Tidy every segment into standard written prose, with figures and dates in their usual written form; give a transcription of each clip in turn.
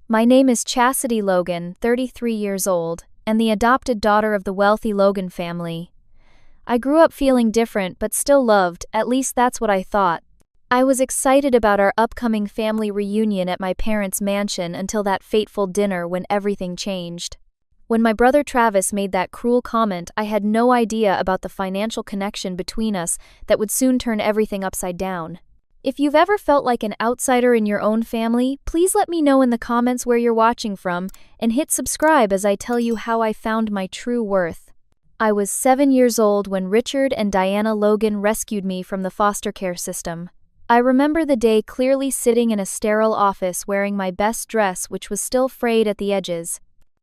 My name is Chastity Logan, 33 years old, and the adopted daughter of the wealthy Logan family. I grew up feeling different but still loved, at least that's what I thought. I was excited about our upcoming family reunion at my parents' mansion until that fateful dinner when everything changed. When my brother Travis made that cruel comment, I had no idea about the financial connection between us that would soon turn everything upside down. If you've ever felt like an outsider in your own family, please let me know in the comments where you're watching from, and hit subscribe as I tell you how I found my true worth. I was 7 years old when Richard and Diana Logan rescued me from the foster care system. I remember the day clearly, sitting in a sterile office wearing my best dress, which was still frayed at the edges.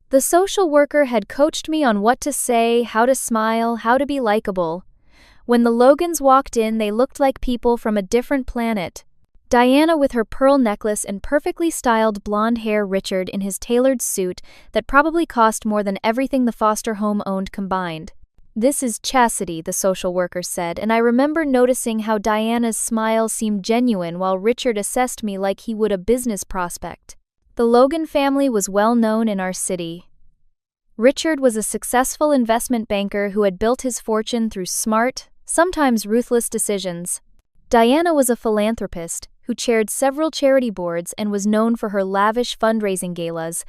The social worker had coached me on what to say, how to smile, how to be likable. When the Logans walked in, they looked like people from a different planet. Diana with her pearl necklace and perfectly styled blonde hair, Richard in his tailored suit that probably cost more than everything the foster home owned combined. "This is Chastity," the social worker said, and I remember noticing how Diana's smile seemed genuine while Richard assessed me like he would a business prospect. The Logan family was well known in our city. Richard was a successful investment banker who had built his fortune through smart, sometimes ruthless decisions. Diana was a philanthropist who chaired several charity boards and was known for her lavish fundraising galas.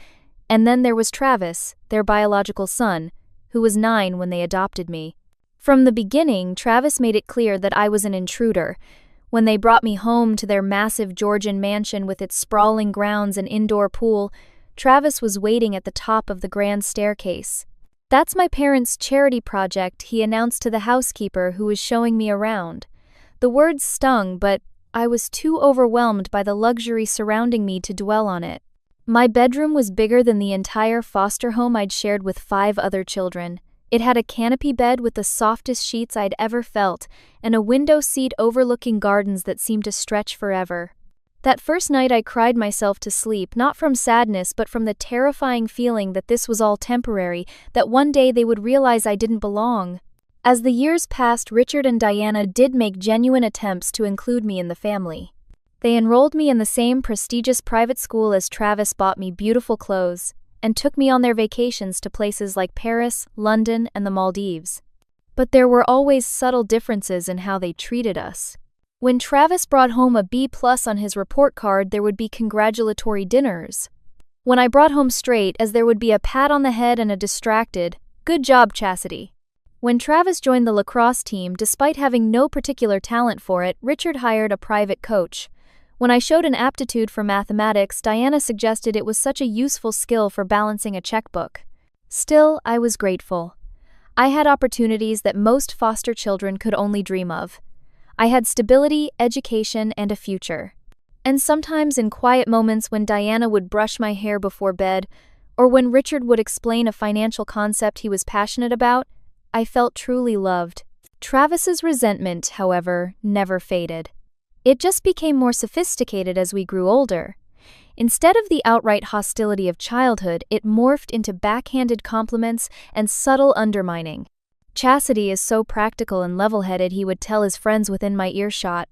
And then there was Travis, their biological son, who was 9 when they adopted me. From the beginning, Travis made it clear that I was an intruder. When they brought me home to their massive Georgian mansion with its sprawling grounds and indoor pool, Travis was waiting at the top of the grand staircase. "That's my parents' charity project," he announced to the housekeeper who was showing me around. The words stung, but I was too overwhelmed by the luxury surrounding me to dwell on it. My bedroom was bigger than the entire foster home I'd shared with 5 other children. It had a canopy bed with the softest sheets I'd ever felt, and a window seat overlooking gardens that seemed to stretch forever. That first night I cried myself to sleep, not from sadness but from the terrifying feeling that this was all temporary, that one day they would realize I didn't belong. As the years passed, Richard and Diana did make genuine attempts to include me in the family. They enrolled me in the same prestigious private school as Travis, bought me beautiful clothes, and took me on their vacations to places like Paris, London, and the Maldives. But there were always subtle differences in how they treated us. When Travis brought home a B+ on his report card, there would be congratulatory dinners. When I brought home straight A's, there would be a pat on the head and a distracted, "Good job, Chastity." When Travis joined the lacrosse team, despite having no particular talent for it, Richard hired a private coach. When I showed an aptitude for mathematics, Diana suggested it was such a useful skill for balancing a checkbook. Still, I was grateful. I had opportunities that most foster children could only dream of. I had stability, education, and a future. And sometimes in quiet moments when Diana would brush my hair before bed, or when Richard would explain a financial concept he was passionate about, I felt truly loved. Travis's resentment, however, never faded. It just became more sophisticated as we grew older. Instead of the outright hostility of childhood, it morphed into backhanded compliments and subtle undermining. "Chastity is so practical and level-headed," he would tell his friends within my earshot.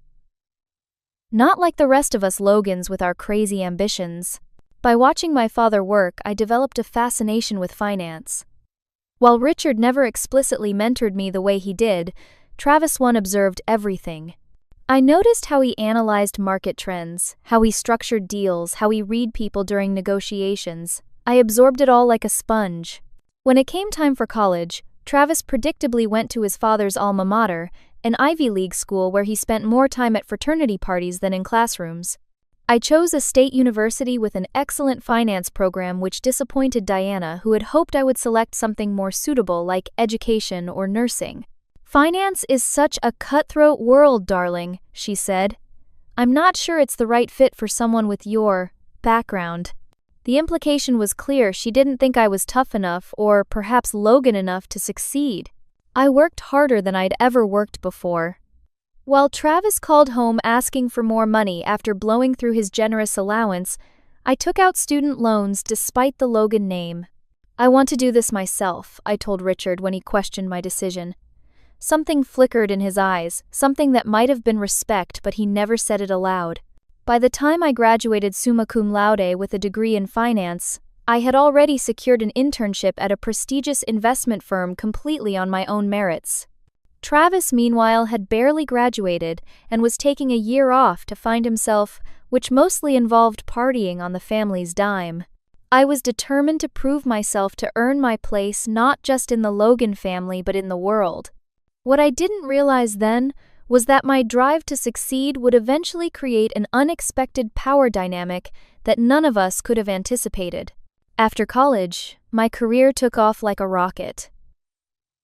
"Not like the rest of us Logans with our crazy ambitions." By watching my father work, I developed a fascination with finance. While Richard never explicitly mentored me the way he did, Travis observed everything. I noticed how he analyzed market trends, how he structured deals, how he read people during negotiations. I absorbed it all like a sponge. When it came time for college, Travis predictably went to his father's alma mater, an Ivy League school where he spent more time at fraternity parties than in classrooms. I chose a state university with an excellent finance program, which disappointed Diana, who had hoped I would select something more suitable like education or nursing. "Finance is such a cutthroat world, darling," she said. "I'm not sure it's the right fit for someone with your background." The implication was clear. She didn't think I was tough enough, or perhaps Logan enough, to succeed. I worked harder than I'd ever worked before. While Travis called home asking for more money after blowing through his generous allowance, I took out student loans despite the Logan name. "I want to do this myself," I told Richard when he questioned my decision. Something flickered in his eyes, something that might have been respect, but he never said it aloud. By the time I graduated summa cum laude with a degree in finance, I had already secured an internship at a prestigious investment firm completely on my own merits. Travis, meanwhile, had barely graduated and was taking a year off to find himself, which mostly involved partying on the family's dime. I was determined to prove myself to earn my place not just in the Logan family but in the world. What I didn't realize then was that my drive to succeed would eventually create an unexpected power dynamic that none of us could have anticipated. After college, my career took off like a rocket.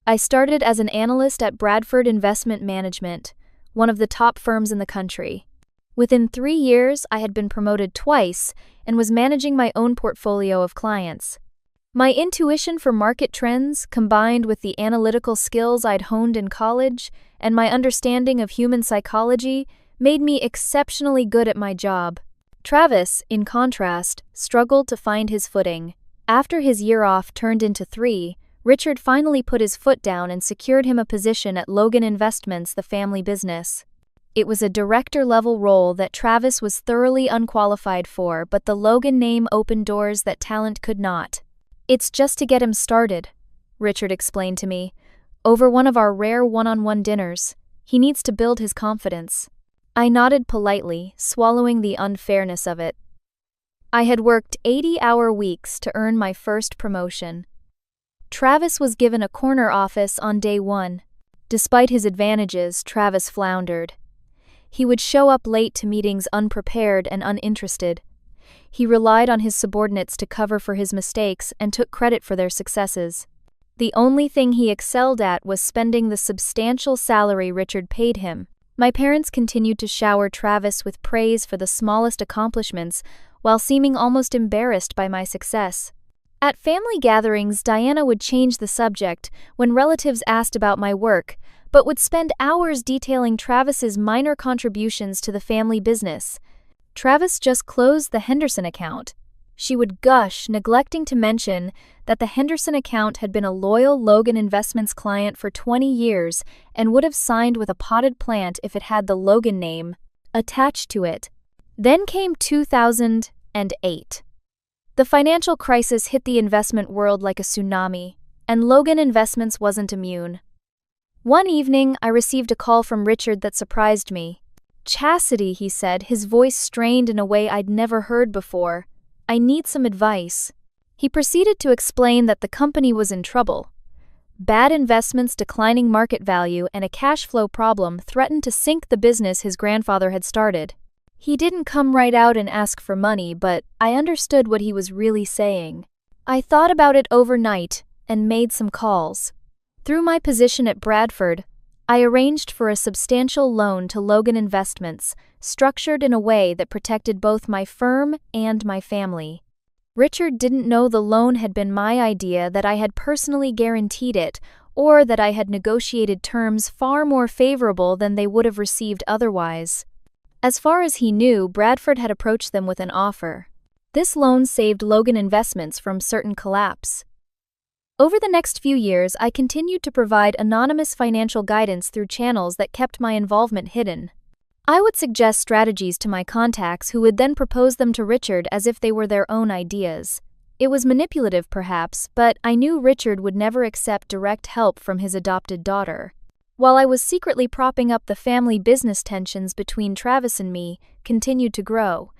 I started as an analyst at Bradford Investment Management, one of the top firms in the country. Within 3 years, I had been promoted twice and was managing my own portfolio of clients. My intuition for market trends, combined with the analytical skills I'd honed in college and my understanding of human psychology, made me exceptionally good at my job. Travis, in contrast, struggled to find his footing. After his year off turned into 3, Richard finally put his foot down and secured him a position at Logan Investments, the family business. It was a director-level role that Travis was thoroughly unqualified for, but the Logan name opened doors that talent could not. "It's just to get him started," Richard explained to me, over one of our rare one-on-one dinners. "He needs to build his confidence." I nodded politely, swallowing the unfairness of it. I had worked 80-hour weeks to earn my first promotion. Travis was given a corner office on day 1. Despite his advantages, Travis floundered. He would show up late to meetings unprepared and uninterested. He relied on his subordinates to cover for his mistakes and took credit for their successes. The only thing he excelled at was spending the substantial salary Richard paid him. My parents continued to shower Travis with praise for the smallest accomplishments, while seeming almost embarrassed by my success. At family gatherings, Diana would change the subject when relatives asked about my work, but would spend hours detailing Travis's minor contributions to the family business. "Travis just closed the Henderson account," she would gush, neglecting to mention that the Henderson account had been a loyal Logan Investments client for 20 years and would have signed with a potted plant if it had the Logan name attached to it. Then came 2008. The financial crisis hit the investment world like a tsunami, and Logan Investments wasn't immune. One evening, I received a call from Richard that surprised me. "Chastity," he said, his voice strained in a way I'd never heard before. "I need some advice." He proceeded to explain that the company was in trouble. Bad investments, declining market value, and a cash flow problem threatened to sink the business his grandfather had started. He didn't come right out and ask for money, but I understood what he was really saying. I thought about it overnight and made some calls. Through my position at Bradford, I arranged for a substantial loan to Logan Investments, structured in a way that protected both my firm and my family. Richard didn't know the loan had been my idea, that I had personally guaranteed it, or that I had negotiated terms far more favorable than they would have received otherwise. As far as he knew, Bradford had approached them with an offer. This loan saved Logan Investments from certain collapse. Over the next few years, I continued to provide anonymous financial guidance through channels that kept my involvement hidden. I would suggest strategies to my contacts, who would then propose them to Richard as if they were their own ideas. It was manipulative, perhaps, but I knew Richard would never accept direct help from his adopted daughter. While I was secretly propping up the family business, tensions between Travis and me continued to grow.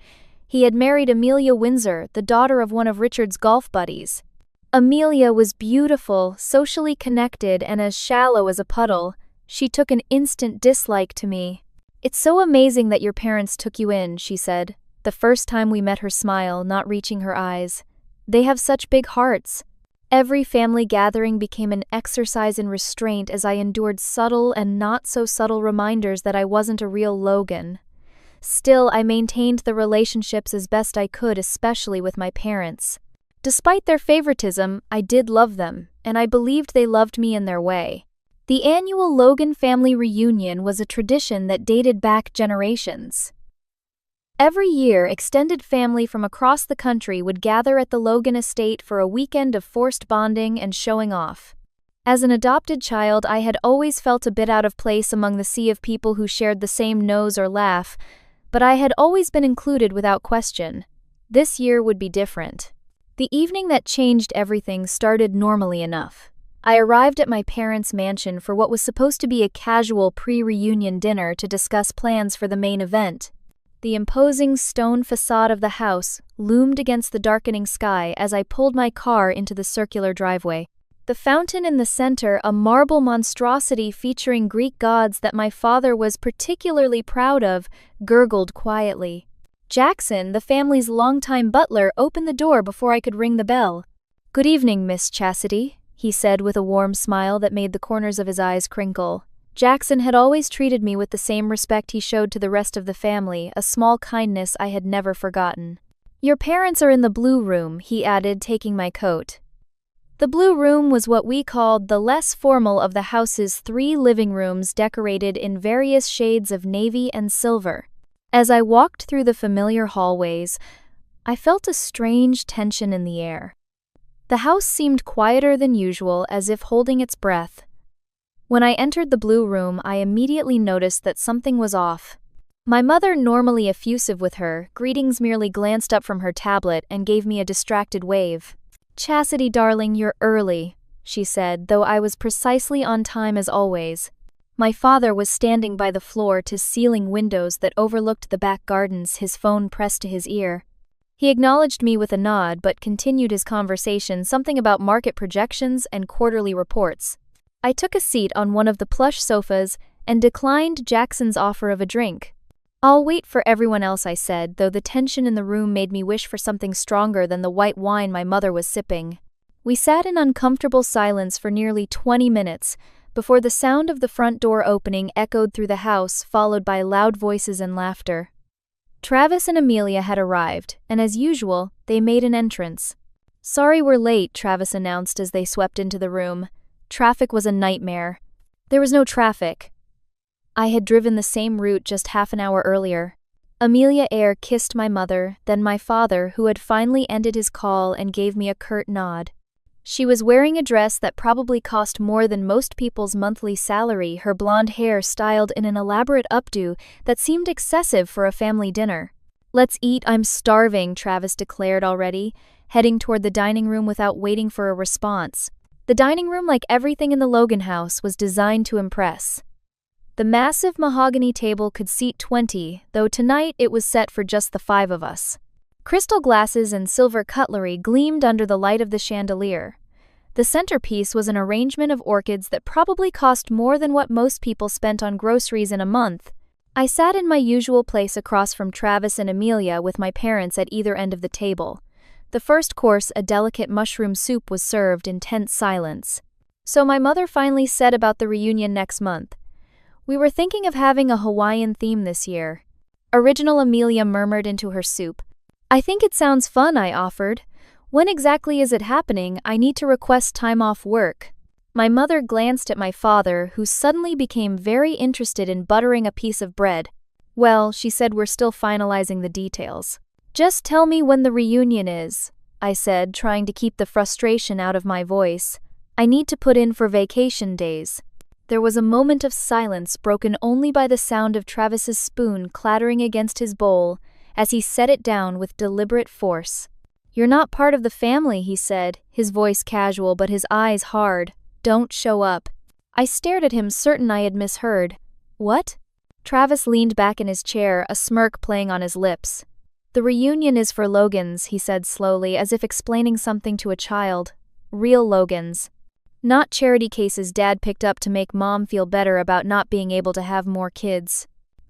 He had married Amelia Windsor, the daughter of one of Richard's golf buddies. Amelia was beautiful, socially connected, and as shallow as a puddle. She took an instant dislike to me. "It's so amazing that your parents took you in," she said, the first time we met, her smile not reaching her eyes. "They have such big hearts." Every family gathering became an exercise in restraint as I endured subtle and not so subtle reminders that I wasn't a real Logan. Still, I maintained the relationships as best I could, especially with my parents. Despite their favoritism, I did love them, and I believed they loved me in their way. The annual Logan family reunion was a tradition that dated back generations. Every year, extended family from across the country would gather at the Logan estate for a weekend of forced bonding and showing off. As an adopted child, I had always felt a bit out of place among the sea of people who shared the same nose or laugh, but I had always been included without question. This year would be different. The evening that changed everything started normally enough. I arrived at my parents' mansion for what was supposed to be a casual pre-reunion dinner to discuss plans for the main event. The imposing stone facade of the house loomed against the darkening sky as I pulled my car into the circular driveway. The fountain in the center, a marble monstrosity featuring Greek gods that my father was particularly proud of, gurgled quietly. Jackson, the family's longtime butler, opened the door before I could ring the bell. "Good evening, Miss Chastity," he said with a warm smile that made the corners of his eyes crinkle. Jackson had always treated me with the same respect he showed to the rest of the family, a small kindness I had never forgotten. "Your parents are in the blue room," he added, taking my coat. The blue room was what we called the less formal of the house's 3 living rooms decorated in various shades of navy and silver. As I walked through the familiar hallways, I felt a strange tension in the air. The house seemed quieter than usual, as if holding its breath. When I entered the blue room, I immediately noticed that something was off. My mother, normally effusive with her greetings, merely glanced up from her tablet and gave me a distracted wave. "Chastity, darling, you're early," she said, though I was precisely on time as always. My father was standing by the floor-to-ceiling windows that overlooked the back gardens, his phone pressed to his ear. He acknowledged me with a nod but continued his conversation, something about market projections and quarterly reports. I took a seat on one of the plush sofas and declined Jackson's offer of a drink. "I'll wait for everyone else," I said, though the tension in the room made me wish for something stronger than the white wine my mother was sipping. We sat in uncomfortable silence for nearly 20 minutes, before the sound of the front door opening echoed through the house, followed by loud voices and laughter. Travis and Amelia had arrived, and as usual, they made an entrance. "Sorry we're late," Travis announced as they swept into the room. Traffic was a nightmare. There was no traffic. I had driven the same route just half an hour earlier. Amelia Eyre kissed my mother, then my father, who had finally ended his call and gave me a curt nod. She was wearing a dress that probably cost more than most people's monthly salary, her blonde hair styled in an elaborate updo that seemed excessive for a family dinner. "Let's eat, I'm starving," Travis declared already, heading toward the dining room without waiting for a response. The dining room, like everything in the Logan house, was designed to impress. The massive mahogany table could seat 20, though tonight it was set for just the 5 of us. Crystal glasses and silver cutlery gleamed under the light of the chandelier. The centerpiece was an arrangement of orchids that probably cost more than what most people spent on groceries in a month. I sat in my usual place across from Travis and Amelia, with my parents at either end of the table. The first course, a delicate mushroom soup, was served in tense silence. So my mother finally said about the reunion next month. "We were thinking of having a Hawaiian theme this year." Original Amelia murmured into her soup. "I think it sounds fun," I offered. "When exactly is it happening? I need to request time off work." My mother glanced at my father, who suddenly became very interested in buttering a piece of bread. "Well," she said, "we're still finalizing the details." "Just tell me when the reunion is," I said, trying to keep the frustration out of my voice. "I need to put in for vacation days." There was a moment of silence, broken only by the sound of Travis's spoon clattering against his bowl as he set it down with deliberate force. "You're not part of the family," he said, his voice casual but his eyes hard. "Don't show up." I stared at him, certain I had misheard. "What?" Travis leaned back in his chair, a smirk playing on his lips. "The reunion is for Logans," he said slowly, as if explaining something to a child. "Real Logans. Not charity cases Dad picked up to make Mom feel better about not being able to have more kids."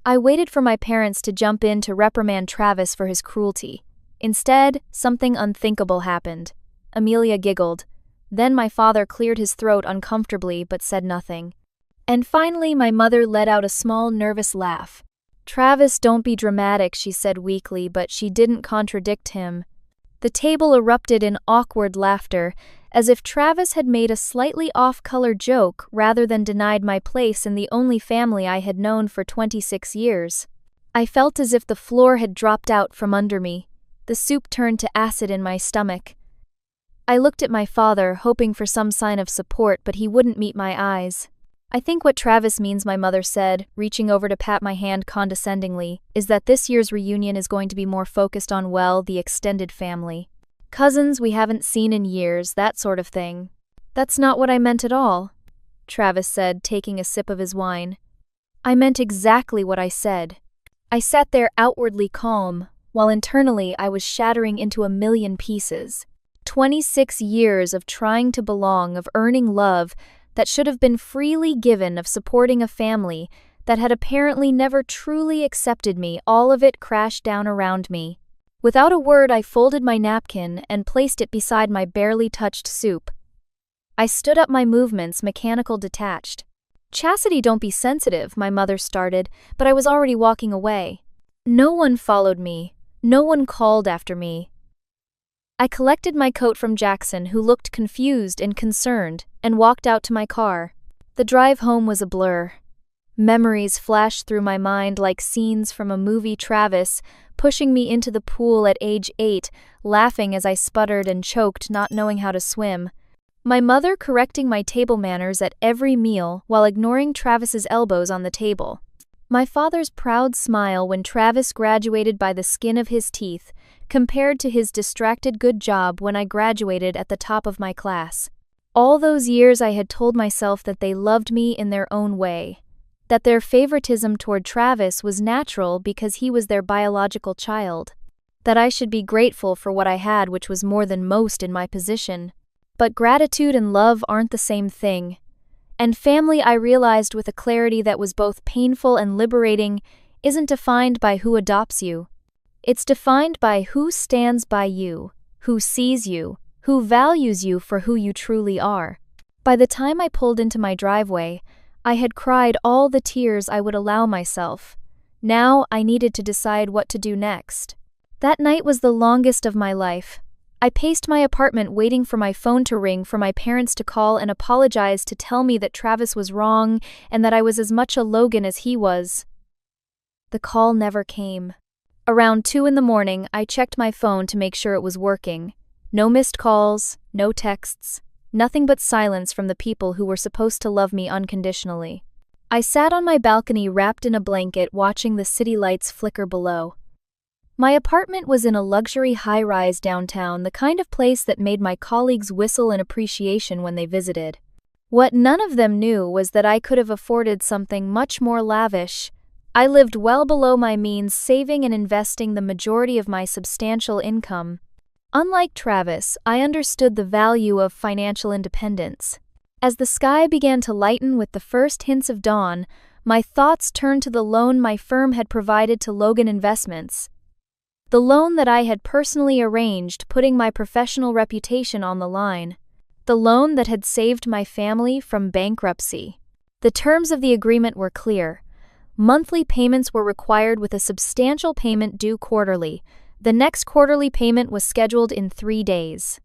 I waited for my parents to jump in to reprimand Travis for his cruelty. Instead, something unthinkable happened. Amelia giggled. Then my father cleared his throat uncomfortably but said nothing. And finally my mother let out a small, nervous laugh. "Travis, don't be dramatic," she said weakly, but she didn't contradict him. The table erupted in awkward laughter, as if Travis had made a slightly off-color joke rather than denied my place in the only family I had known for 26 years. I felt as if the floor had dropped out from under me. The soup turned to acid in my stomach. I looked at my father, hoping for some sign of support, but he wouldn't meet my eyes. I think what Travis means, my mother said, reaching over to pat my hand condescendingly, is that this year's reunion is going to be more focused on, well, the extended family. Cousins we haven't seen in years, that sort of thing. That's not what I meant at all, Travis said, taking a sip of his wine. I meant exactly what I said. I sat there outwardly calm, while internally I was shattering into a million pieces. 26 years of trying to belong, of earning love that should have been freely given, of supporting a family that had apparently never truly accepted me, all of it crashed down around me. Without a word, I folded my napkin and placed it beside my barely touched soup. I stood up, my movements mechanical, detached. Chastity, don't be sensitive, my mother started, but I was already walking away. No one followed me. No one called after me. I collected my coat from Jackson, who looked confused and concerned, and walked out to my car. The drive home was a blur. Memories flashed through my mind like scenes from a movie. Travis pushing me into the pool at age 8, laughing as I sputtered and choked, not knowing how to swim. My mother correcting my table manners at every meal while ignoring Travis's elbows on the table. My father's proud smile when Travis graduated by the skin of his teeth, compared to his distracted good job when I graduated at the top of my class. All those years I had told myself that they loved me in their own way, that their favoritism toward Travis was natural because he was their biological child, that I should be grateful for what I had, which was more than most in my position. But gratitude and love aren't the same thing. And family, I realized with a clarity that was both painful and liberating, isn't defined by who adopts you. It's defined by who stands by you, who sees you, who values you for who you truly are. By the time I pulled into my driveway, I had cried all the tears I would allow myself. Now I needed to decide what to do next. That night was the longest of my life. I paced my apartment waiting for my phone to ring, for my parents to call and apologize, to tell me that Travis was wrong and that I was as much a Logan as he was. The call never came. Around 2 in the morning, I checked my phone to make sure it was working. No missed calls, no texts, nothing but silence from the people who were supposed to love me unconditionally. I sat on my balcony wrapped in a blanket, watching the city lights flicker below. My apartment was in a luxury high-rise downtown, the kind of place that made my colleagues whistle in appreciation when they visited. What none of them knew was that I could have afforded something much more lavish. I lived well below my means, saving and investing the majority of my substantial income. Unlike Travis, I understood the value of financial independence. As the sky began to lighten with the first hints of dawn, my thoughts turned to the loan my firm had provided to Logan Investments. The loan that I had personally arranged, putting my professional reputation on the line. The loan that had saved my family from bankruptcy. The terms of the agreement were clear. Monthly payments were required, with a substantial payment due quarterly. The next quarterly payment was scheduled in 3 days.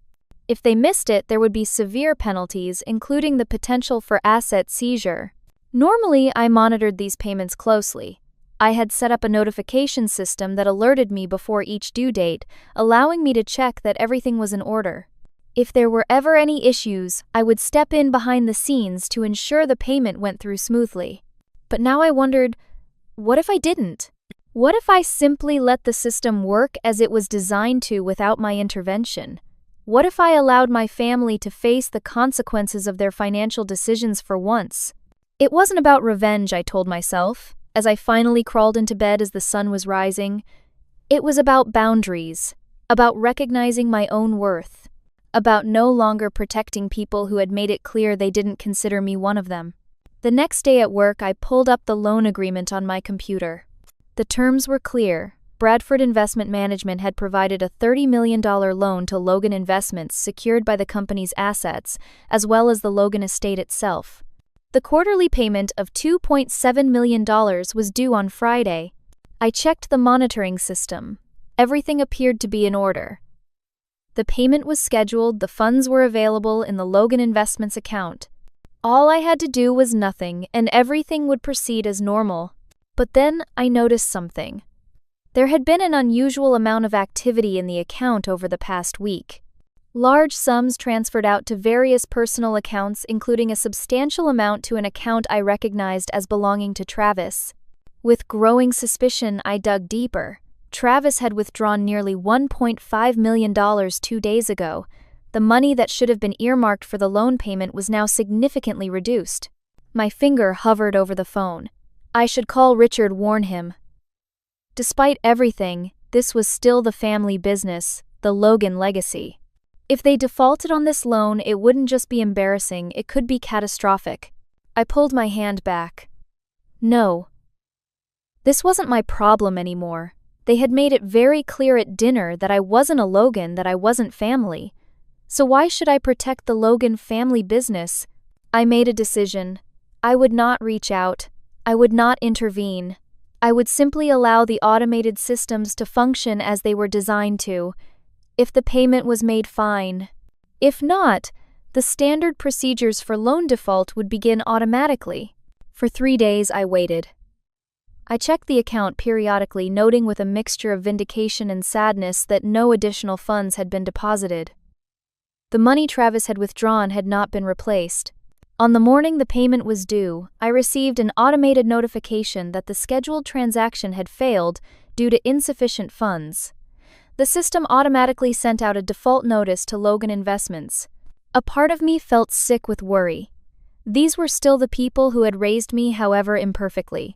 If they missed it, there would be severe penalties, including the potential for asset seizure. Normally, I monitored these payments closely. I had set up a notification system that alerted me before each due date, allowing me to check that everything was in order. If there were ever any issues, I would step in behind the scenes to ensure the payment went through smoothly. But now I wondered, what if I didn't? What if I simply let the system work as it was designed to without my intervention? What if I allowed my family to face the consequences of their financial decisions for once? It wasn't about revenge, I told myself, as I finally crawled into bed as the sun was rising. It was about boundaries, about recognizing my own worth, about no longer protecting people who had made it clear they didn't consider me one of them. The next day at work, I pulled up the loan agreement on my computer. The terms were clear. Bradford Investment Management had provided a $30 million loan to Logan Investments, secured by the company's assets, as well as the Logan estate itself. The quarterly payment of $2.7 million was due on Friday. I checked the monitoring system. Everything appeared to be in order. The payment was scheduled, the funds were available in the Logan Investments account. All I had to do was nothing, and everything would proceed as normal. But then I noticed something. There had been an unusual amount of activity in the account over the past week. Large sums transferred out to various personal accounts, including a substantial amount to an account I recognized as belonging to Travis. With growing suspicion, I dug deeper. Travis had withdrawn nearly $1.5 million 2 days ago. The money that should have been earmarked for the loan payment was now significantly reduced. My finger hovered over the phone. I should call Richard, warn him. Despite everything, this was still the family business, the Logan legacy. If they defaulted on this loan, it wouldn't just be embarrassing, it could be catastrophic. I pulled my hand back. No. This wasn't my problem anymore. They had made it very clear at dinner that I wasn't a Logan, that I wasn't family. So why should I protect the Logan family business? I made a decision. I would not reach out. I would not intervene. I would simply allow the automated systems to function as they were designed to. If the payment was made, fine. If not, the standard procedures for loan default would begin automatically. For 3 days, I waited. I checked the account periodically, noting with a mixture of vindication and sadness that no additional funds had been deposited. The money Travis had withdrawn had not been replaced. On the morning the payment was due, I received an automated notification that the scheduled transaction had failed due to insufficient funds. The system automatically sent out a default notice to Logan Investments. A part of me felt sick with worry. These were still the people who had raised me, however imperfectly.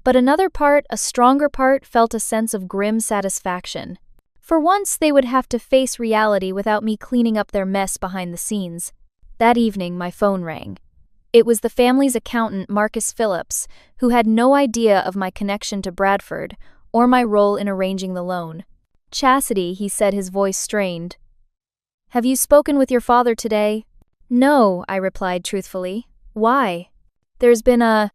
But another part, a stronger part, felt a sense of grim satisfaction. For once, they would have to face reality without me cleaning up their mess behind the scenes. That evening, my phone rang. It was the family's accountant, Marcus Phillips, who had no idea of my connection to Bradford or my role in arranging the loan. Chastity, he said, his voice strained. Have you spoken with your father today? No, I replied truthfully. Why? There's been a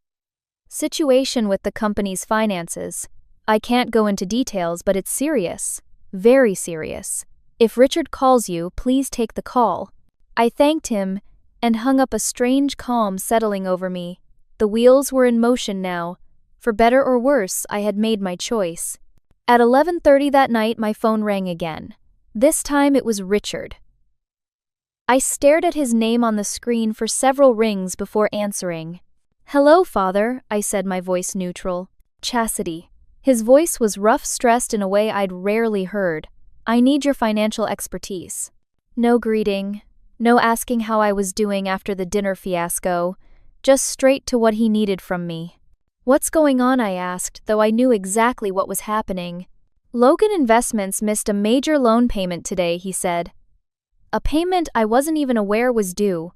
situation with the company's finances. I can't go into details, but it's serious. Very serious. If Richard calls you, please take the call. I thanked him and hung up, a strange calm settling over me. The wheels were in motion now. For better or worse, I had made my choice. At 11:30 that night, my phone rang again. This time it was Richard. I stared at his name on the screen for several rings before answering. Hello, Father, I said, my voice neutral. Chastity. His voice was rough, stressed in a way I'd rarely heard. I need your financial expertise. No greeting. No asking how I was doing after the dinner fiasco. Just straight to what he needed from me. What's going on, I asked, though I knew exactly what was happening. Logan Investments missed a major loan payment today, he said. A payment I wasn't even aware was due.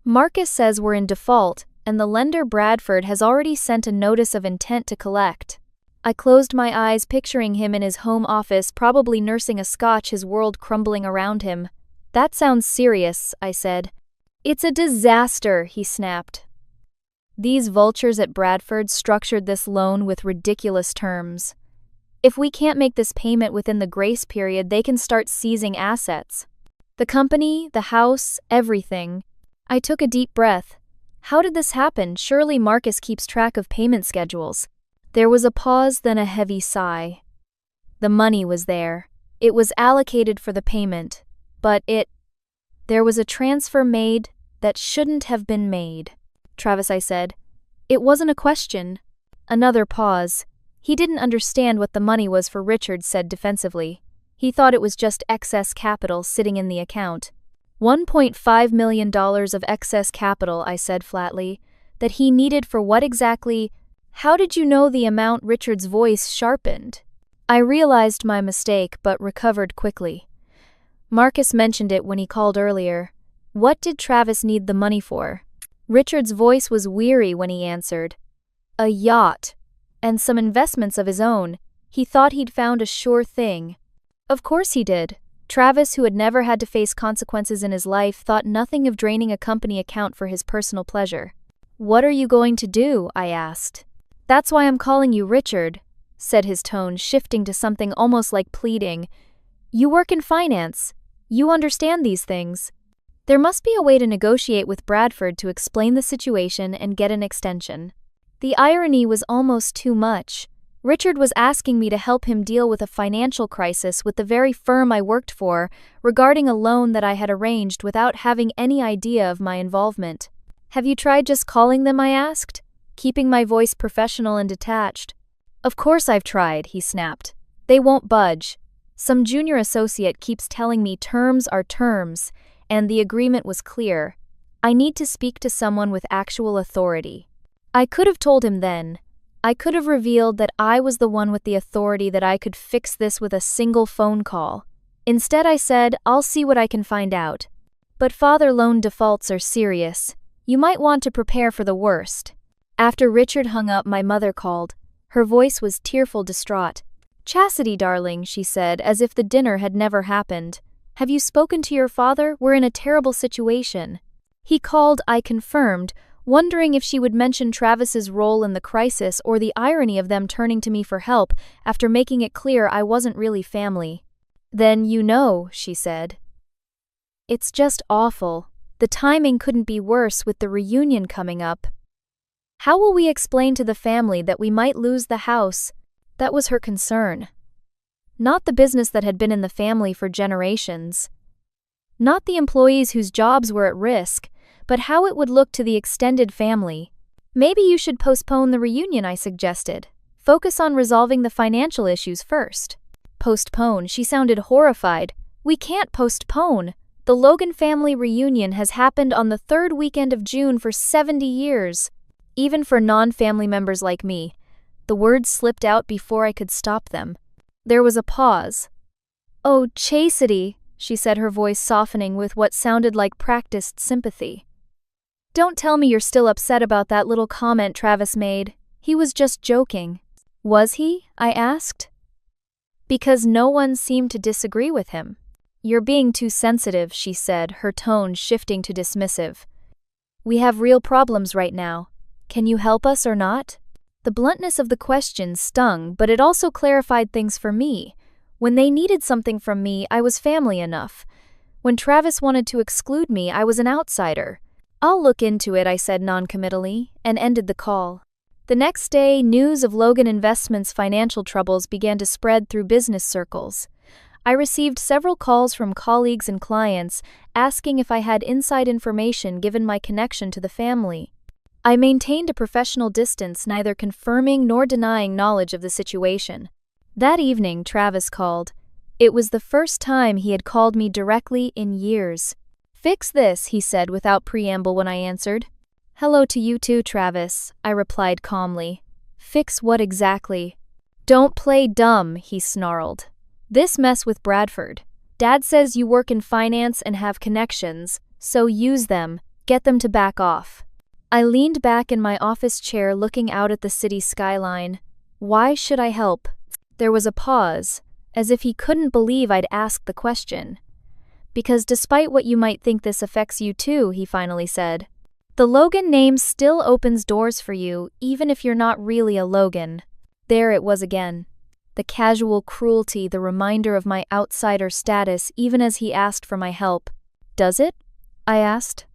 Marcus says we're in default, and the lender Bradford has already sent a notice of intent to collect. I closed my eyes, picturing him in his home office, probably nursing a scotch, his world crumbling around him. That sounds serious, I said. It's a disaster, he snapped. These vultures at Bradford structured this loan with ridiculous terms. If we can't make this payment within the grace period, they can start seizing assets. The company, the house, everything. I took a deep breath. How did this happen? Surely Marcus keeps track of payment schedules. There was a pause, then a heavy sigh. The money was there. It was allocated for the payment. But there was a transfer made that shouldn't have been made. Travis, I said. It wasn't a question. Another pause. He didn't understand what the money was for, Richard said defensively. He thought it was just excess capital sitting in the account. $1.5 million of excess capital, I said flatly. That he needed for what exactly? How did you know the amount? Richard's voice sharpened. I realized my mistake, but recovered quickly. Marcus mentioned it when he called earlier. What did Travis need the money for? Richard's voice was weary when he answered. A yacht. And some investments of his own. He thought he'd found a sure thing. Of course he did. Travis, who had never had to face consequences in his life, thought nothing of draining a company account for his personal pleasure. What are you going to do? I asked. That's why I'm calling you, Richard, said, his tone shifting to something almost like pleading. You work in finance. You understand these things. There must be a way to negotiate with Bradford to explain the situation and get an extension. The irony was almost too much. Richard was asking me to help him deal with a financial crisis with the very firm I worked for regarding a loan that I had arranged without having any idea of my involvement. Have you tried just calling them? I asked, keeping my voice professional and detached. Of course I've tried, he snapped. They won't budge. Some junior associate keeps telling me terms are terms, and the agreement was clear. I need to speak to someone with actual authority. I could have told him then. I could have revealed that I was the one with the authority, that I could fix this with a single phone call. Instead, I said, I'll see what I can find out. But father loan defaults are serious. You might want to prepare for the worst. After Richard hung up, my mother called. Her voice was tearful, distraught. Chastity, darling, she said, as if the dinner had never happened. Have you spoken to your father? We're in a terrible situation. He called, I confirmed, wondering if she would mention Travis's role in the crisis or the irony of them turning to me for help after making it clear I wasn't really family. Then you know, she said. It's just awful. The timing couldn't be worse with the reunion coming up. How will we explain to the family that we might lose the house? That was her concern. Not the business that had been in the family for generations. Not the employees whose jobs were at risk, but how it would look to the extended family. Maybe you should postpone the reunion, I suggested. Focus on resolving the financial issues first. Postpone, she sounded horrified. We can't postpone. The Logan family reunion has happened on the third weekend of June for 70 years. Even for non-family members like me. The words slipped out before I could stop them. There was a pause. Oh, Chastity, she said, her voice softening with what sounded like practiced sympathy. Don't tell me you're still upset about that little comment Travis made. He was just joking. Was he? I asked. Because no one seemed to disagree with him. You're being too sensitive, she said, her tone shifting to dismissive. We have real problems right now. Can you help us or not? The bluntness of the question stung, but it also clarified things for me. When they needed something from me, I was family enough. When Travis wanted to exclude me, I was an outsider. I'll look into it, I said noncommittally, and ended the call. The next day, news of Logan Investments' financial troubles began to spread through business circles. I received several calls from colleagues and clients asking if I had inside information given my connection to the family. I maintained a professional distance, neither confirming nor denying knowledge of the situation. That evening, Travis called. It was the first time he had called me directly in years. Fix this, he said without preamble when I answered. Hello to you too, Travis, I replied calmly. Fix what exactly? Don't play dumb, he snarled. This mess with Bradford. Dad says you work in finance and have connections, so use them. Get them to back off. I leaned back in my office chair looking out at the city skyline. Why should I help? There was a pause, as if he couldn't believe I'd asked the question. Because despite what you might think, this affects you too, he finally said. The Logan name still opens doors for you, even if you're not really a Logan. There it was again. The casual cruelty, the reminder of my outsider status even as he asked for my help. Does it? I asked.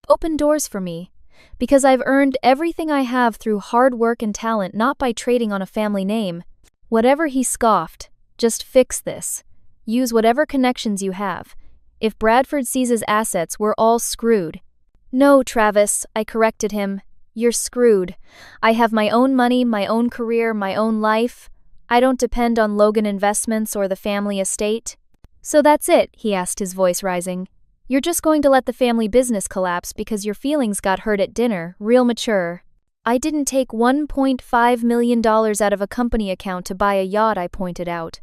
Open doors for me. Because I've earned everything I have through hard work and talent, not by trading on a family name. Whatever, he scoffed. Just fix this. Use whatever connections you have. If Bradford seizes assets, we're all screwed. No, Travis, I corrected him. You're screwed. I have my own money, my own career, my own life. I don't depend on Logan Investments or the family estate. So that's it, he asked, his voice rising. You're just going to let the family business collapse because your feelings got hurt at dinner, real mature. I didn't take $1.5 million out of a company account to buy a yacht, I pointed out.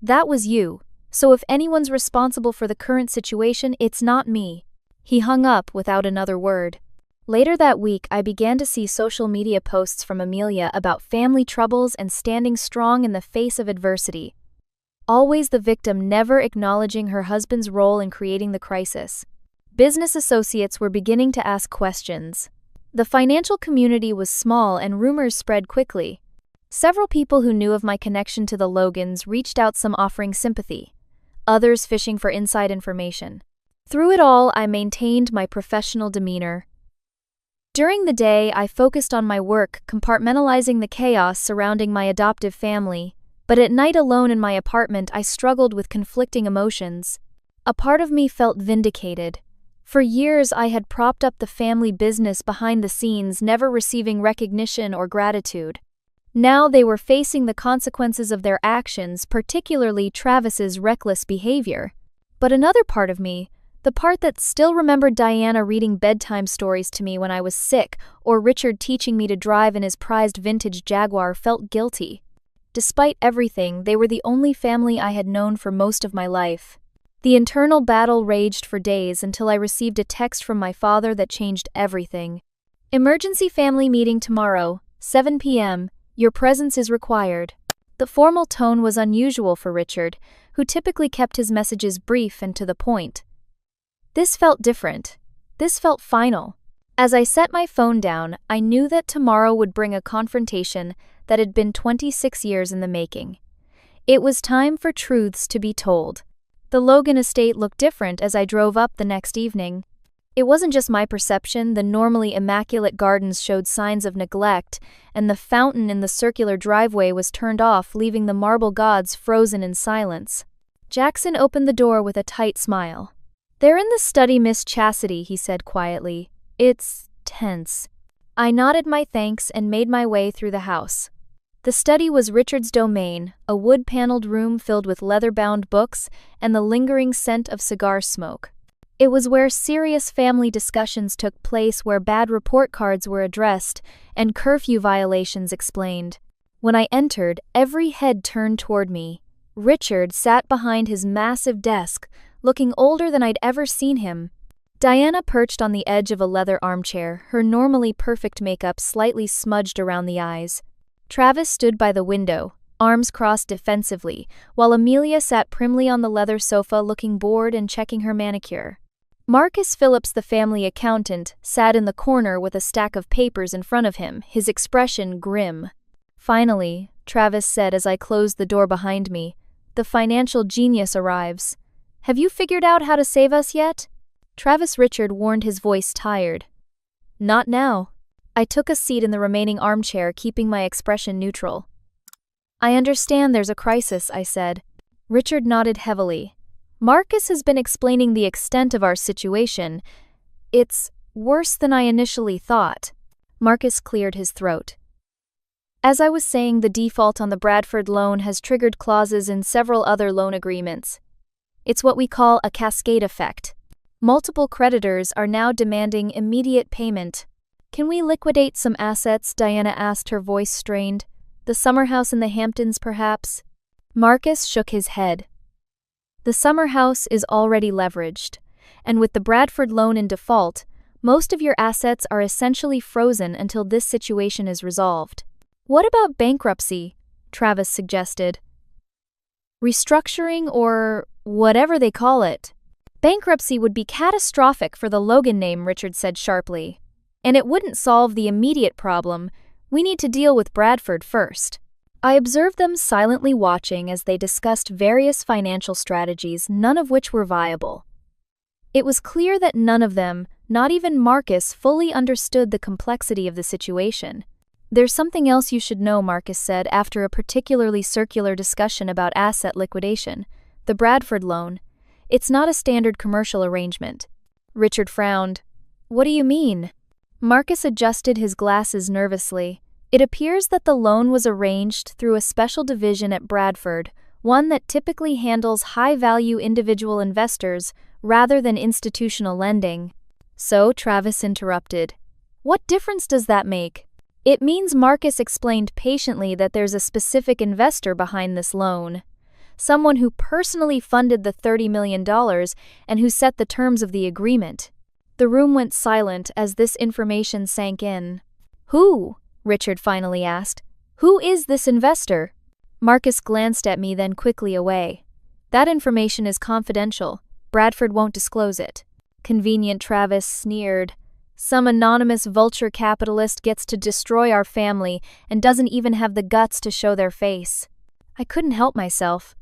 That was you. So if anyone's responsible for the current situation, it's not me. He hung up without another word. Later that week, I began to see social media posts from Amelia about family troubles and standing strong in the face of adversity. Always the victim, never acknowledging her husband's role in creating the crisis. Business associates were beginning to ask questions. The financial community was small and rumors spread quickly. Several people who knew of my connection to the Logans reached out, some offering sympathy, others fishing for inside information. Through it all, I maintained my professional demeanor. During the day, I focused on my work, compartmentalizing the chaos surrounding my adoptive family. But at night alone in my apartment, I struggled with conflicting emotions. A part of me felt vindicated. For years, I had propped up the family business behind the scenes, never receiving recognition or gratitude. Now they were facing the consequences of their actions, particularly Travis's reckless behavior. But another part of me, the part that still remembered Diana reading bedtime stories to me when I was sick, or Richard teaching me to drive in his prized vintage Jaguar, felt guilty. Despite everything, they were the only family I had known for most of my life. The internal battle raged for days until I received a text from my father that changed everything. Emergency family meeting tomorrow, 7 p.m. Your presence is required. The formal tone was unusual for Richard, who typically kept his messages brief and to the point. This felt different. This felt final. As I set my phone down, I knew that tomorrow would bring a confrontation that had been 26 years in the making. It was time for truths to be told. The Logan estate looked different as I drove up the next evening. It wasn't just my perception. The normally immaculate gardens showed signs of neglect, and the fountain in the circular driveway was turned off, leaving the marble gods frozen in silence. Jackson opened the door with a tight smile. "They're in the study, Miss Chastity," he said quietly. "It's tense." I nodded my thanks and made my way through the house. The study was Richard's domain, a wood-paneled room filled with leather-bound books and the lingering scent of cigar smoke. It was where serious family discussions took place, where bad report cards were addressed and curfew violations explained. When I entered, every head turned toward me. Richard sat behind his massive desk, looking older than I'd ever seen him. Diana perched on the edge of a leather armchair, her normally perfect makeup slightly smudged around the eyes. Travis stood by the window, arms crossed defensively, while Amelia sat primly on the leather sofa looking bored and checking her manicure. Marcus Phillips, the family accountant, sat in the corner with a stack of papers in front of him, his expression grim. Finally, Travis said as I closed the door behind me, "The financial genius arrives. Have you figured out how to save us yet?" Travis Richard warned, his voice tired. "Not now." I took a seat in the remaining armchair, keeping my expression neutral. "I understand there's a crisis," I said. Richard nodded heavily. "Marcus has been explaining the extent of our situation. It's worse than I initially thought." Marcus cleared his throat. "As I was saying, the default on the Bradford loan has triggered clauses in several other loan agreements. It's what we call a cascade effect. Multiple creditors are now demanding immediate payment." "Can we liquidate some assets?" Diana asked, her voice strained. "The summer house in the Hamptons, perhaps?" Marcus shook his head. "The summer house is already leveraged, and with the Bradford loan in default, most of your assets are essentially frozen until this situation is resolved." "What about bankruptcy?" Travis suggested. "Restructuring, or whatever they call it." "Bankruptcy would be catastrophic for the Logan name," Richard said sharply. "And it wouldn't solve the immediate problem. We need to deal with Bradford first." I observed them silently watching as they discussed various financial strategies, none of which were viable. It was clear that none of them, not even Marcus, fully understood the complexity of the situation. "There's something else you should know," Marcus said after a particularly circular discussion about asset liquidation. "The Bradford loan. It's not a standard commercial arrangement." Richard frowned. "What do you mean?" Marcus adjusted his glasses nervously. "It appears that the loan was arranged through a special division at Bradford, one that typically handles high-value individual investors rather than institutional lending." "So," Travis interrupted, "what difference does that make?" "It means," Marcus explained patiently, "that there's a specific investor behind this loan. Someone who personally funded the $30 million and who set the terms of the agreement." The room went silent as this information sank in. "Who?" Richard finally asked. "Who is this investor?" Marcus glanced at me, then quickly away. "That information is confidential. Bradford won't disclose it." "Convenient," Travis sneered. "Some anonymous vulture capitalist gets to destroy our family and doesn't even have the guts to show their face." I couldn't help myself.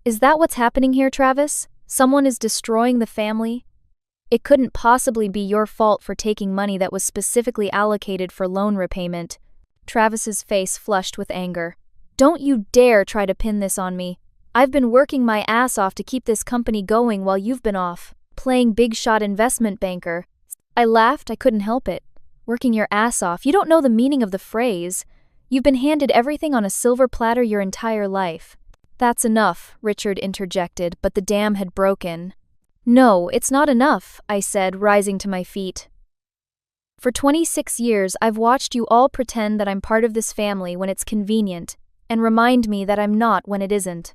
"Is that what's happening here, Travis? Someone is destroying the family?" It couldn't possibly be your fault for taking money that was specifically allocated for loan repayment. Travis's face flushed with anger. Don't you dare try to pin this on me. I've been working my ass off to keep this company going while you've been off, playing big shot investment banker. I laughed, I couldn't help it. Working your ass off, you don't know the meaning of the phrase. You've been handed everything on a silver platter your entire life. That's enough, Richard interjected, but the dam had broken. No, it's not enough, I said, rising to my feet. For 26 years, I've watched you all pretend that I'm part of this family when it's convenient, and remind me that I'm not when it isn't.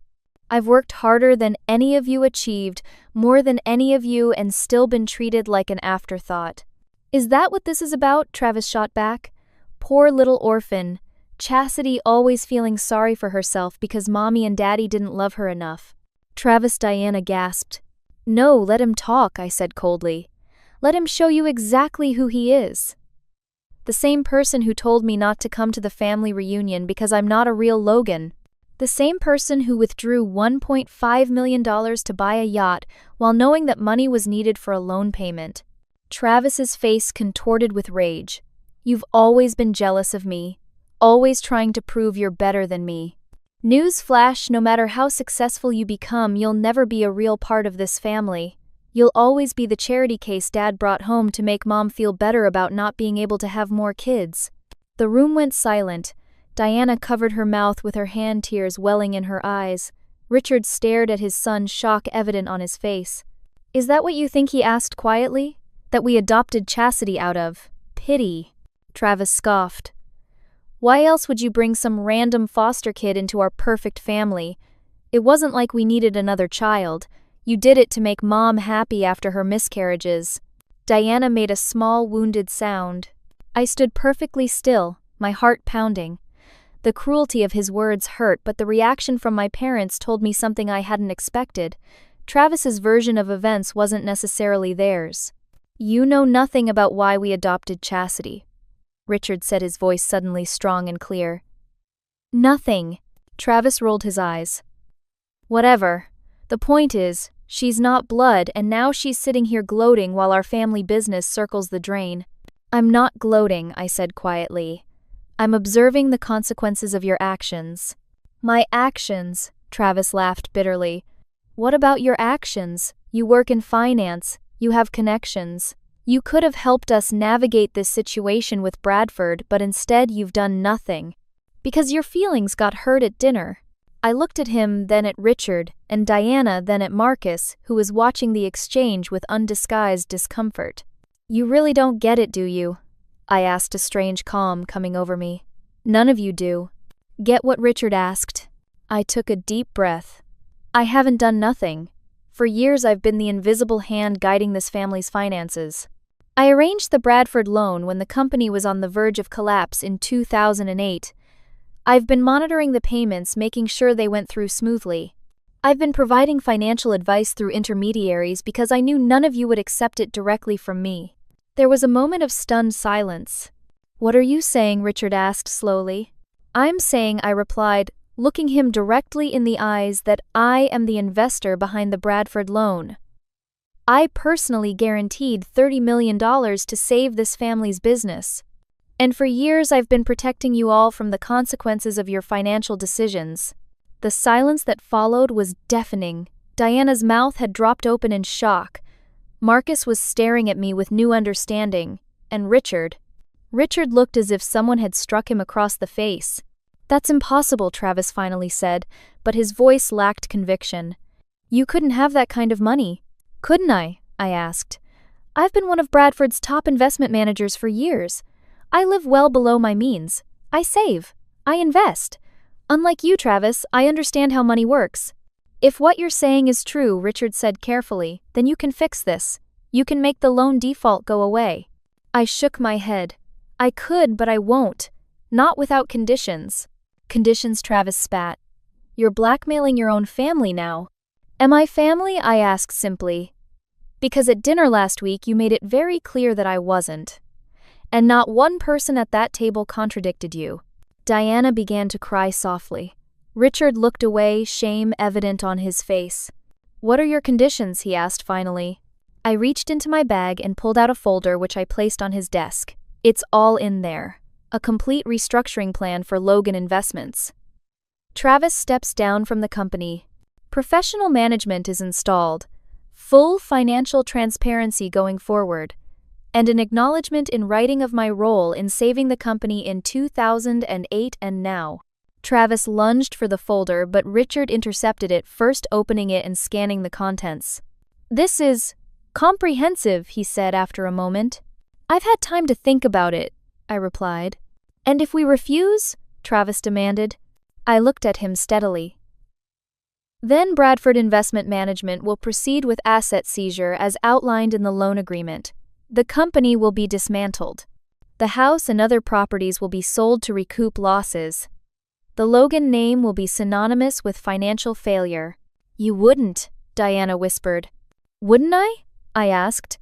I've worked harder than any of you achieved, more than any of you, and still been treated like an afterthought. Is that what this is about? Travis shot back. Poor little orphan. Chastity always feeling sorry for herself because Mommy and Daddy didn't love her enough. Diana gasped. No, let him talk, I said coldly. Let him show you exactly who he is. The same person who told me not to come to the family reunion because I'm not a real Logan. The same person who withdrew $1.5 million to buy a yacht while knowing that money was needed for a loan payment. Travis's face contorted with rage. You've always been jealous of me, always trying to prove you're better than me. Newsflash, no matter how successful you become, you'll never be a real part of this family. You'll always be the charity case Dad brought home to make Mom feel better about not being able to have more kids. The room went silent. Diana covered her mouth with her hand, tears welling in her eyes. Richard stared at his son, shock evident on his face. Is that what you think? He asked quietly. That we adopted Chastity out of pity? Travis scoffed. Why else would you bring some random foster kid into our perfect family? It wasn't like we needed another child. You did it to make Mom happy after her miscarriages. Diana made a small, wounded sound. I stood perfectly still, my heart pounding. The cruelty of his words hurt, but the reaction from my parents told me something I hadn't expected. Travis's version of events wasn't necessarily theirs. You know nothing about why we adopted Chastity, Richard said, his voice suddenly strong and clear. Nothing. Travis rolled his eyes. Whatever. The point is, she's not blood, and now she's sitting here gloating while our family business circles the drain. I'm not gloating, I said quietly. I'm observing the consequences of your actions. My actions? Travis laughed bitterly. What about your actions? You work in finance. You have connections. You could have helped us navigate this situation with Bradford, but instead you've done nothing. Because your feelings got hurt at dinner. I looked at him, then at Richard, and Diana, then at Marcus, who was watching the exchange with undisguised discomfort. You really don't get it, do you? I asked, a strange calm coming over me. None of you do. Get what Richard asked? I took a deep breath. I haven't done nothing. For years I've been the invisible hand guiding this family's finances. I arranged the Bradford loan when the company was on the verge of collapse in 2008. I've been monitoring the payments, making sure they went through smoothly. I've been providing financial advice through intermediaries because I knew none of you would accept it directly from me. There was a moment of stunned silence. What are you saying? Richard asked slowly. I'm saying, I replied, looking him directly in the eyes, that I am the investor behind the Bradford loan. I personally guaranteed $30 million to save this family's business. And for years I've been protecting you all from the consequences of your financial decisions. The silence that followed was deafening. Diana's mouth had dropped open in shock. Marcus was staring at me with new understanding, and Richard looked as if someone had struck him across the face. That's impossible, Travis finally said, but his voice lacked conviction. You couldn't have that kind of money. Couldn't I asked. I've been one of Bradford's top investment managers for years. I live well below my means. I save. I invest. Unlike you, Travis, I understand how money works. If what you're saying is true, Richard said carefully, then you can fix this. You can make the loan default go away. I shook my head. I could, but I won't. Not without conditions. Conditions? Travis spat. You're blackmailing your own family now. Am I family? I asked simply. Because at dinner last week you made it very clear that I wasn't. And not one person at that table contradicted you. Diana began to cry softly. Richard looked away, shame evident on his face. What are your conditions? He asked finally. I reached into my bag and pulled out a folder which I placed on his desk. It's all in there. A complete restructuring plan for Logan Investments. Travis steps down from the company. Professional management is installed. Full financial transparency going forward. And an acknowledgement in writing of my role in saving the company in 2008 and now. Travis lunged for the folder, but Richard intercepted it, first opening it and scanning the contents. "This is comprehensive," he said after a moment. "I've had time to think about it," I replied. "And if we refuse?" Travis demanded. I looked at him steadily. "Then Bradford Investment Management will proceed with asset seizure as outlined in the loan agreement. The company will be dismantled. The house and other properties will be sold to recoup losses. The Logan name will be synonymous with financial failure." "You wouldn't," Diana whispered. "Wouldn't I?" I asked.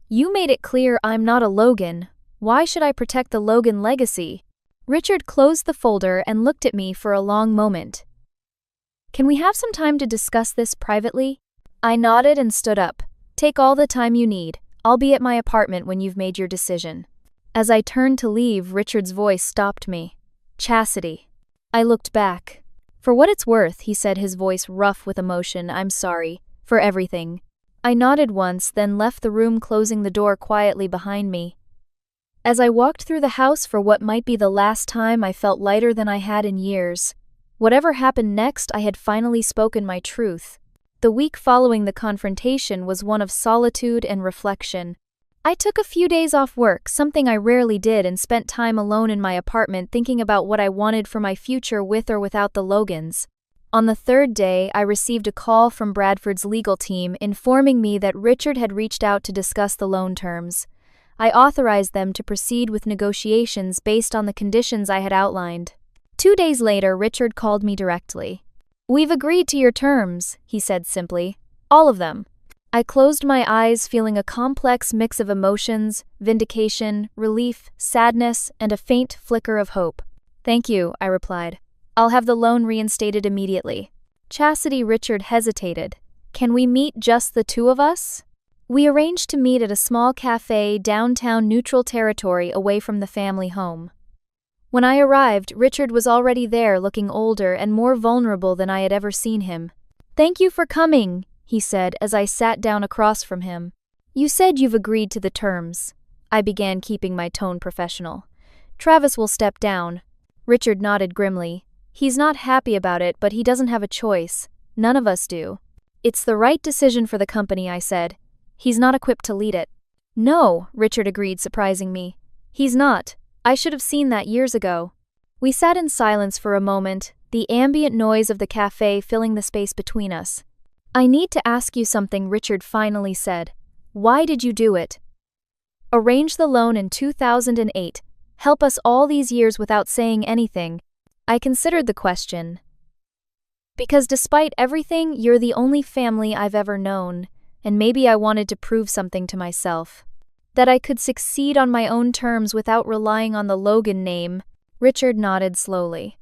"You made it clear I'm not a Logan. Why should I protect the Logan legacy?" Richard closed the folder and looked at me for a long moment. "Can we have some time to discuss this privately?" I nodded and stood up. "Take all the time you need. I'll be at my apartment when you've made your decision." As I turned to leave, Richard's voice stopped me. "Chastity." I looked back. "For what it's worth," he said, his voice rough with emotion, "I'm sorry. For everything." I nodded once, then left the room, closing the door quietly behind me. As I walked through the house for what might be the last time, I felt lighter than I had in years. Whatever happened next, I had finally spoken my truth. The week following the confrontation was one of solitude and reflection. I took a few days off work, something I rarely did, and spent time alone in my apartment thinking about what I wanted for my future with or without the Logans. On the third day, I received a call from Bradford's legal team informing me that Richard had reached out to discuss the loan terms. I authorized them to proceed with negotiations based on the conditions I had outlined. 2 days later, Richard called me directly. "We've agreed to your terms," he said simply. "All of them." I closed my eyes, feeling a complex mix of emotions, vindication, relief, sadness, and a faint flicker of hope. "Thank you," I replied. "I'll have the loan reinstated immediately." Chastity. Richard hesitated. "Can we meet just the two of us?" We arranged to meet at a small cafe downtown, neutral territory away from the family home. When I arrived, Richard was already there, looking older and more vulnerable than I had ever seen him. "Thank you for coming," he said as I sat down across from him. "You said you've agreed to the terms." I began, keeping my tone professional. "Travis will step down." Richard nodded grimly. "He's not happy about it, but he doesn't have a choice. None of us do." "It's the right decision for the company," I said. "He's not equipped to lead it." "No," Richard agreed, surprising me. "He's not. I should have seen that years ago." We sat in silence for a moment, the ambient noise of the cafe filling the space between us. "I need to ask you something," Richard finally said. "Why did you do it? Arrange the loan in 2008, help us all these years without saying anything." I considered the question. "Because despite everything, you're the only family I've ever known, and maybe I wanted to prove something to myself. That I could succeed on my own terms without relying on the Logan name." Richard nodded slowly.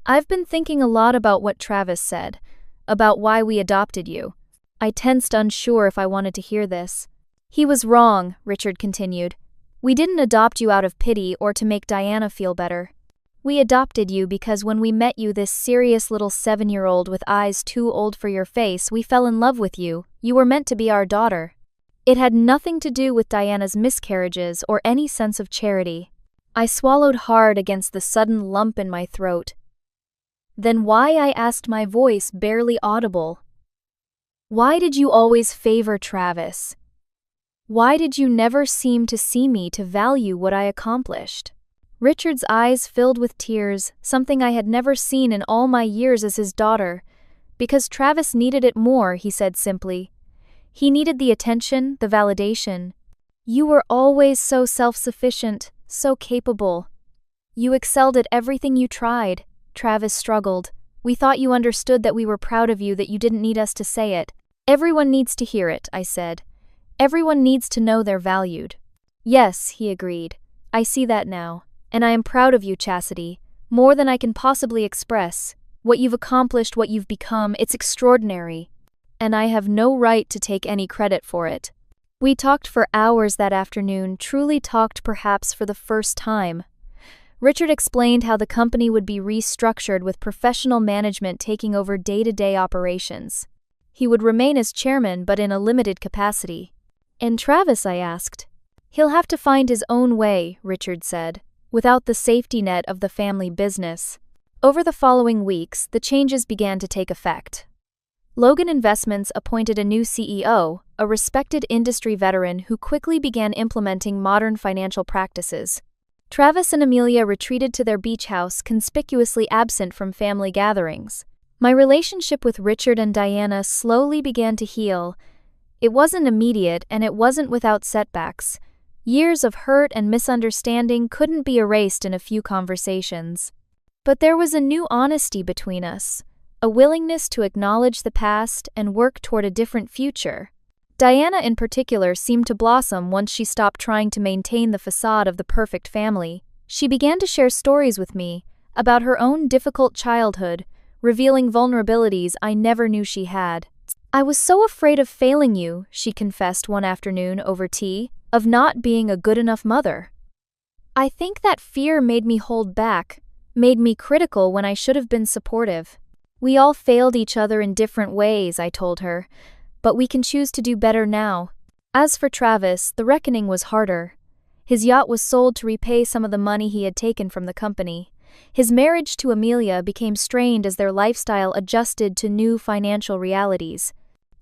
"I've been thinking a lot about what Travis said, about why we adopted you." I tensed, unsure if I wanted to hear this. "He was wrong," Richard continued. "We didn't adopt you out of pity or to make Diana feel better. We adopted you because when we met you, this serious little 7-year-old with eyes too old for your face, we fell in love with you. You were meant to be our daughter. It had nothing to do with Diana's miscarriages or any sense of charity." I swallowed hard against the sudden lump in my throat. "Then why?" I asked, my voice barely audible. "Why did you always favor Travis? Why did you never seem to see me, to value what I accomplished?" Richard's eyes filled with tears, something I had never seen in all my years as his daughter. "Because Travis needed it more," he said simply. "He needed the attention, the validation. You were always so self-sufficient, so capable. You excelled at everything you tried." Travis struggled. "We thought you understood that we were proud of you, that you didn't need us to say it." "Everyone needs to hear it," I said. "Everyone needs to know they're valued." "Yes," he agreed. "I see that now. And I am proud of you, Chastity, more than I can possibly express. What you've accomplished, what you've become, it's extraordinary. And I have no right to take any credit for it." We talked for hours that afternoon, truly talked perhaps for the first time. Richard explained how the company would be restructured with professional management taking over day-to-day operations. He would remain as chairman but in a limited capacity. And Travis, I asked. He'll have to find his own way, Richard said, without the safety net of the family business. Over the following weeks, the changes began to take effect. Logan Investments appointed a new CEO, a respected industry veteran who quickly began implementing modern financial practices. Travis and Amelia retreated to their beach house, conspicuously absent from family gatherings. My relationship with Richard and Diana slowly began to heal. It wasn't immediate, and it wasn't without setbacks. Years of hurt and misunderstanding couldn't be erased in a few conversations. But there was a new honesty between us, a willingness to acknowledge the past and work toward a different future. Diana in particular seemed to blossom once she stopped trying to maintain the facade of the perfect family. She began to share stories with me about her own difficult childhood, revealing vulnerabilities I never knew she had. I was so afraid of failing you, she confessed one afternoon over tea, of not being a good enough mother. I think that fear made me hold back, made me critical when I should have been supportive. We all failed each other in different ways, I told her, but we can choose to do better now. As for Travis, the reckoning was harder. His yacht was sold to repay some of the money he had taken from the company. His marriage to Amelia became strained as their lifestyle adjusted to new financial realities.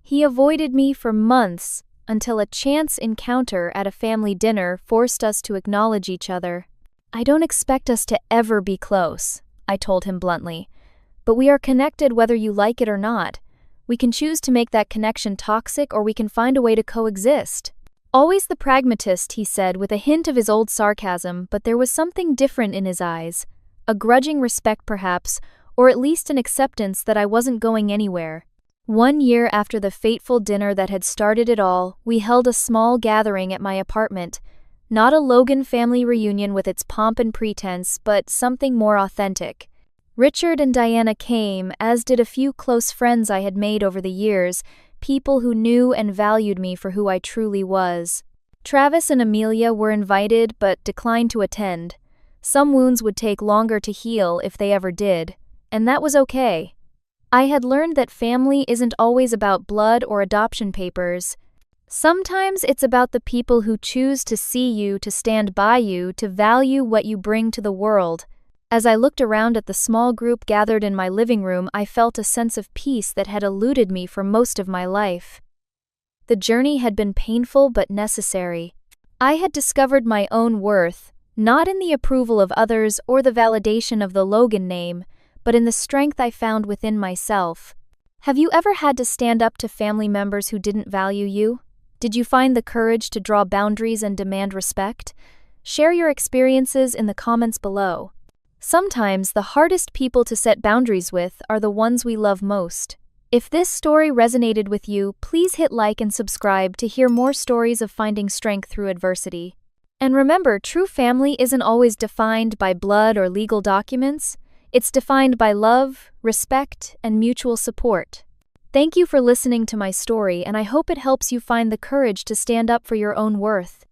He avoided me for months until a chance encounter at a family dinner forced us to acknowledge each other. I don't expect us to ever be close, I told him bluntly, but we are connected whether you like it or not. We can choose to make that connection toxic, or we can find a way to coexist. Always the pragmatist, he said with a hint of his old sarcasm, but there was something different in his eyes. A grudging respect perhaps, or at least an acceptance that I wasn't going anywhere. 1 year after the fateful dinner that had started it all, we held a small gathering at my apartment. Not a Logan family reunion with its pomp and pretense, but something more authentic. Richard and Diana came, as did a few close friends I had made over the years, people who knew and valued me for who I truly was. Travis and Amelia were invited but declined to attend. Some wounds would take longer to heal if they ever did, and that was okay. I had learned that family isn't always about blood or adoption papers. Sometimes it's about the people who choose to see you, to stand by you, to value what you bring to the world. As I looked around at the small group gathered in my living room, I felt a sense of peace that had eluded me for most of my life. The journey had been painful but necessary. I had discovered my own worth, not in the approval of others or the validation of the Logan name, but in the strength I found within myself. Have you ever had to stand up to family members who didn't value you? Did you find the courage to draw boundaries and demand respect? Share your experiences in the comments below. Sometimes the hardest people to set boundaries with are the ones we love most. If this story resonated with you, please hit like and subscribe to hear more stories of finding strength through adversity. And remember, true family isn't always defined by blood or legal documents. It's defined by love, respect, and mutual support. Thank you for listening to my story, and I hope it helps you find the courage to stand up for your own worth.